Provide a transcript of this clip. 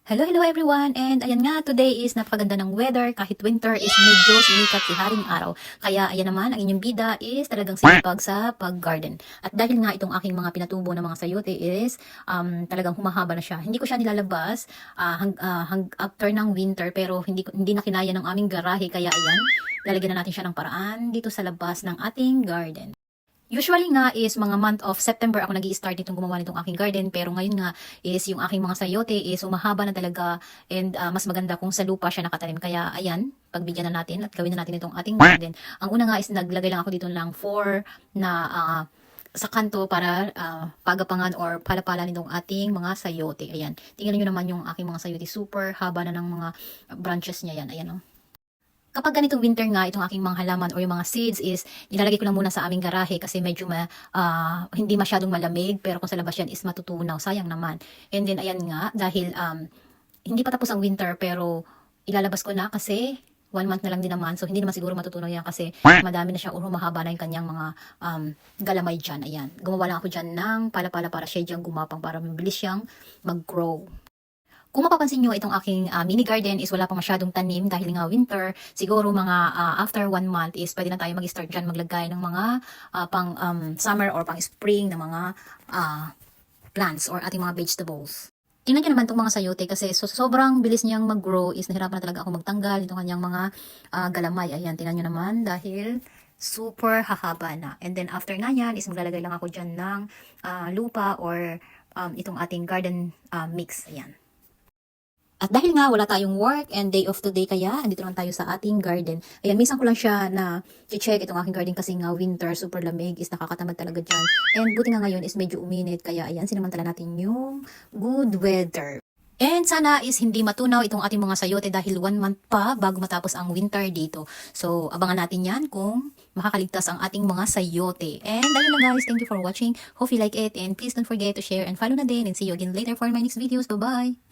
Hello everyone! And ayan nga, today is napakaganda ng weather. Kahit winter is medyo sumikat si Haring Araw. Kaya ayan naman, ang inyong bida is talagang sinipag sa pag-garden. At dahil nga itong aking mga pinatubo ng mga sayote is talagang humahaba na siya. Hindi ko siya nilalabas after ng winter pero hindi na kinaya ng aming garahe. Kaya ayan, lalagyan na natin siya ng paraan dito sa labas ng ating garden. Usually nga is mga month of September ako nag-i-start nitong gumawa nitong aking garden, pero ngayon nga is yung aking mga sayote is umahaba na talaga and mas maganda kung sa lupa siya nakatanim. Kaya ayan, pagbigyan na natin at gawin na natin itong ating garden. Ang una nga is naglagay lang ako dito lang 4 na sa kanto para pagapangan or palapala nitong ating mga sayote. Ayan, tingnan niyo naman yung aking mga sayote, super haba na ng mga branches niya yan. Ayan oh. Kapag ganitong winter nga, itong aking mga halaman or yung mga seeds is, nilalagay ko lang muna sa aming garahe kasi medyo hindi masyadong malamig, pero kung sa labas yan is matutunaw, sayang naman. And then ayan nga, dahil hindi pa tapos ang winter pero ilalabas ko na kasi 1 month na lang din naman, so hindi naman siguro matutunaw yan kasi madami na siya, mahaba na yung kanyang mga galamay dyan. Ayan, gumawa lang ako dyan ng pala-pala para siya dyan gumapang para mabilis siyang mag-grow. Kung mapapansin nyo, itong aking mini garden is wala pa masyadong tanim dahil nga winter. Siguro mga after 1 month is pwede na tayo mag-start dyan maglagay ng mga pang summer or pang spring na mga plants or ating mga vegetables. Tingnan nyo naman itong mga sayote kasi sobrang bilis niyang mag-grow is nahirapan na talaga ako magtanggal itong kanyang mga galamay. Ayan, tingnan nyo naman dahil super hahaba na. And then after nga yan is maglalagay lang ako dyan ng lupa or itong ating garden mix. Ayan. At dahil nga wala tayong work and day off today kaya andito lang tayo sa ating garden. Ayan, minsan ko lang siya na check itong aking garden kasi nga winter, super lamig, is nakakatamad talaga dyan. And buti nga ngayon is medyo uminit kaya ayan, sinamantala natin yung good weather. And sana is hindi matunaw itong ating mga sayote dahil 1 month pa bago matapos ang winter dito. So abangan natin yan kung makakaligtas ang ating mga sayote. And ayun na guys, thank you for watching. Hope you like it and please don't forget to share and follow na din and see you again later for my next videos. Bye-bye!